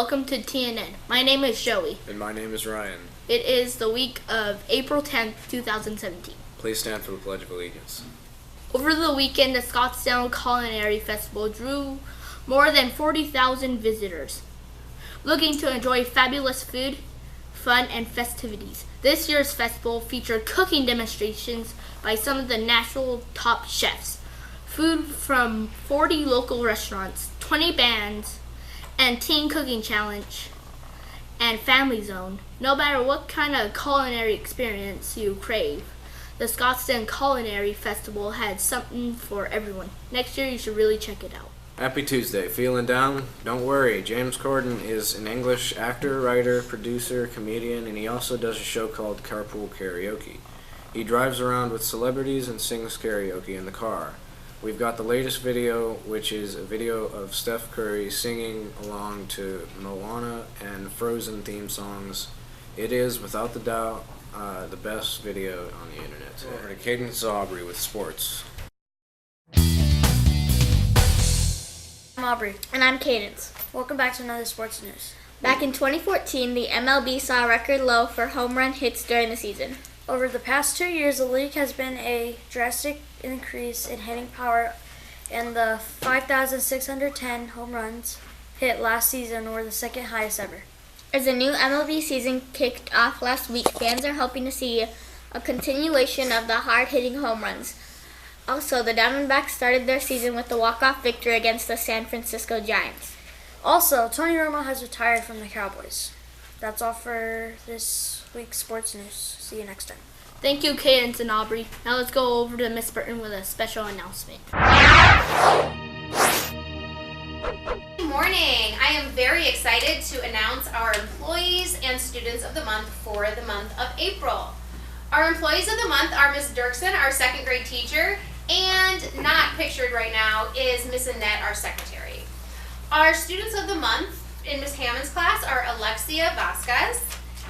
welcome to TNN. My name is Joey. And my name is Ryan. It is the week of April 10th, 2017. Please stand for the Pledge of Allegiance. Over the weekend, the Scottsdale Culinary Festival drew more than 40,000 visitors, looking to enjoy fabulous food, fun, and festivities. This year's festival featured cooking demonstrations by some of the national top chefs, food from 40 local restaurants, 20 bands, and teen cooking challenge, and family zone. No matter what kind of culinary experience you crave, the Scottsdale Culinary Festival had something for everyone. Next year, you should really check it out. Happy Tuesday. Feeling down? Don't worry. James Corden is an English actor, writer, producer, comedian, and he also does a show called Carpool Karaoke. He drives around with celebrities and sings karaoke in the car. We've got the latest video, which is a video of Steph Curry singing along to Moana and Frozen theme songs. It is, without the doubt, the best video on the internet today. Over to Cadence Aubrey with sports. I'm Aubrey. And I'm Cadence. Welcome back to another sports news. Back in 2014, the MLB saw a record low for home run hits during the season. Over the past 2 years, the league has been a drastic increase in hitting power, and the 5,610 home runs hit last season were the second highest ever. As the new MLB season kicked off last week, fans are hoping to see a continuation of the hard-hitting home runs. Also, the Diamondbacks started their season with a walk-off victory against the San Francisco Giants. Also, Tony Romo has retired from the Cowboys. That's all for this week's sports news. See you next time. Thank you, Cadence and Aubrey. Now let's go over to Miss Burton with a special announcement. Good morning. I am very excited to announce our employees and students of the month for the month of April. Our employees of the month are Miss Dirksen, our second grade teacher, and not pictured right now is Miss Annette, our secretary. Our students of the month in Miss Hammond's class are Alexia Vasquez.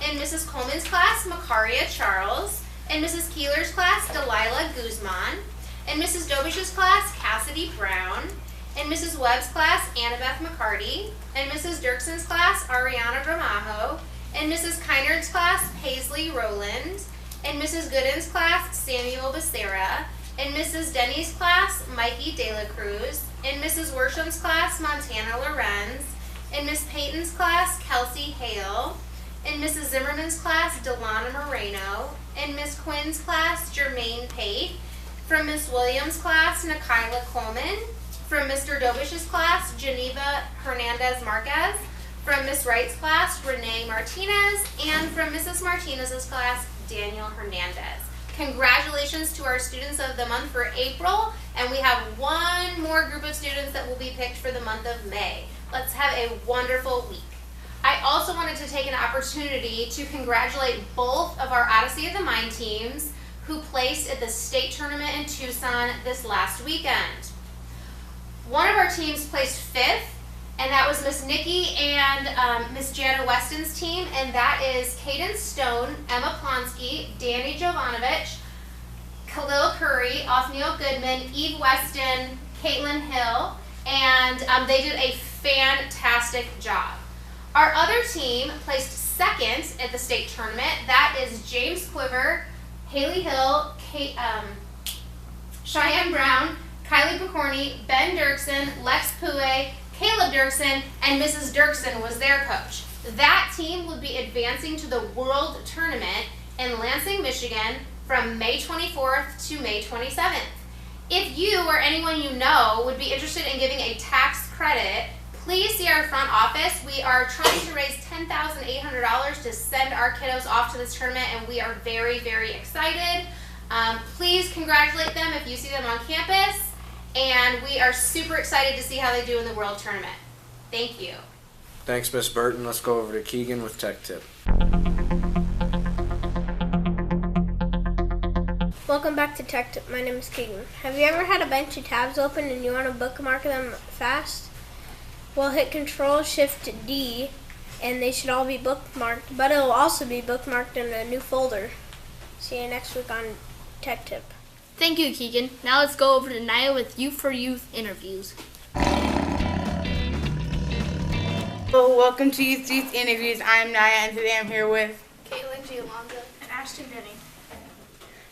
In Mrs. Coleman's class, Macaria Charles. In Mrs. Keeler's class, Delilah Guzman. In Mrs. Dobish's class, Cassidy Brown. In Mrs. Webb's class, Annabeth McCarty. In Mrs. Dirksen's class, Ariana Gramajo. In Mrs. Kynard's class, Paisley Rowland. In Mrs. Gooden's class, Samuel Becerra. In Mrs. Denny's class, Mikey De La Cruz. In Mrs. Worsham's class, Montana Lorenz. In Miss Payton's class, Kelsey Hale. In Mrs. Zimmerman's class, Delana Moreno. In Miss Quinn's class, Jermaine Pate. From Miss Williams' class, Nikayla Coleman. From Mr. Dobish's class, Geneva Hernandez Marquez. From Miss Wright's class, Renee Martinez. And from Mrs. Martinez's class, Daniel Hernandez. Congratulations to our students of the month for April, and we have one more group of students that will be picked for the month of May. Let's have a wonderful week. I also wanted to take an opportunity to congratulate both of our Odyssey of the Mind teams who placed at the state tournament in Tucson this last weekend. One of our teams placed 5th, and that was Miss Nikki and Miss Jana Weston's team, and that is Cadence Stone, Emma Plonsky, Danny Jovanovich, Khalil Curry, Othniel Goodman, Eve Weston, Caitlin Hill, and they did a fantastic job. Our other team placed 2nd at the state tournament. That is James Quiver, Haley Hill, Cheyenne Brown, Kylie Picorni, Ben Dirksen, Lex Pouet, Caleb Dirksen, and Mrs. Dirksen was their coach. That team would be advancing to the World Tournament in Lansing, Michigan from May 24th to May 27th. If you or anyone you know would be interested in giving a tax credit, please see our front office. We are trying to raise $10,800 to send our kiddos off to this tournament, and we are very, very excited. Please congratulate them if you see them on campus, and we are super excited to see how they do in the World Tournament. Thank you. Thanks, Miss Burton. Let's go over to Keegan with Tech Tip. Welcome back to Tech Tip. My name is Keegan. Have you ever had a bunch of tabs open and you want to bookmark them fast? Well, hit Control-Shift-D and they should all be bookmarked, but it'll also be bookmarked in a new folder. See you next week on Tech Tip. Thank you, Keegan. Now let's go over to Naya with Youth for Youth interviews. Well, welcome to Youth Interviews. I'm Naya, and today I'm here with Caitlin G. Alonzo. And Ashton Denny.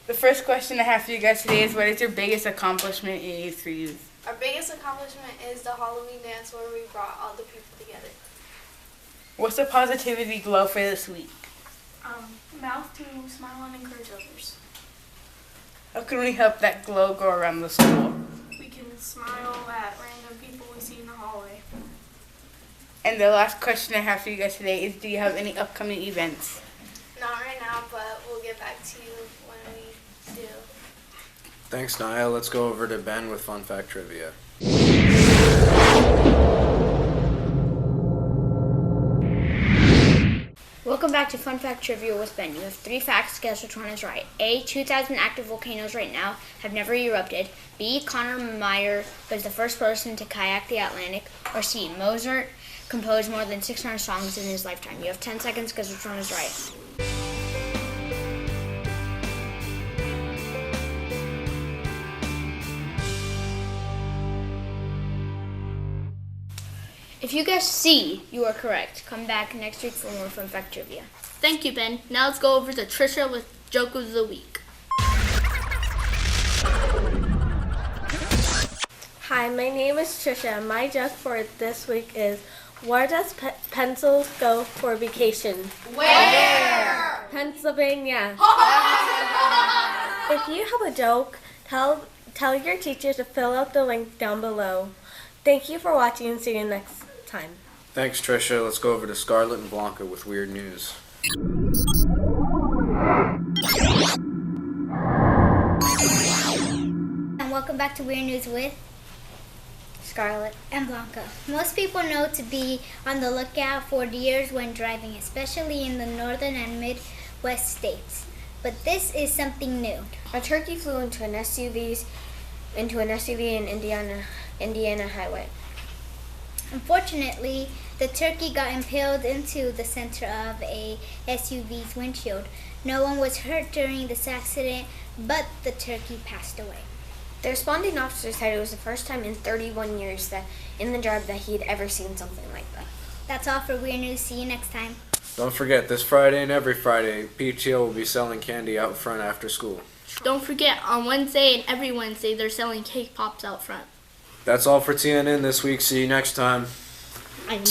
the first question I have for you guys today is, what is your biggest accomplishment in Youth for Youth? Our biggest accomplishment is the Halloween dance where we brought all the people together. What's the positivity glow for this week? Mouth to smile and encourage others. How can we help that glow go around the school? We can smile at random people we see in the hallway. And the last question I have for you guys today is, do you have any upcoming events? Not right now, but we'll get back to you when we do. Thanks, Naya. Let's go over to Ben with Fun Fact Trivia. Welcome back to Fun Fact Trivia with Ben. You have 3 facts, guess which one is right. A, 2,000 active volcanoes right now have never erupted. B, Connor Meyer was the first person to kayak the Atlantic. Or C, Mozart composed more than 600 songs in his lifetime. You have 10 seconds, guess which one is right. If you guess C, you are correct. Come back next week for more Fun Fact Trivia. Thank you, Ben. Now let's go over to Trisha with Joke of the Week. Hi, my name is Trisha. My joke for this week is, where does pencils go for vacation? Where? Pennsylvania. If you have a joke, tell your teacher to fill out the link down below. Thank you for watching and see you next time. Thanks, Trisha. Let's go over to Scarlett and Blanca with weird news. And welcome back to Weird News with Scarlett. and Blanca. Most people know to be on the lookout for deers when driving, especially in the northern and Midwest states. But this is something new. A turkey flew into an SUV in Indiana highway. Unfortunately, the turkey got impaled into the center of a SUV's windshield. No one was hurt during this accident, but the turkey passed away. The responding officer said it was the first time in 31 years that in the job that he had ever seen something like that. That's all for Weird News. See you next time. Don't forget, this Friday and every Friday, PTO will be selling candy out front after school. Don't forget, on Wednesday and every Wednesday, they're selling cake pops out front. That's all for TNN this week. See you next time. I'm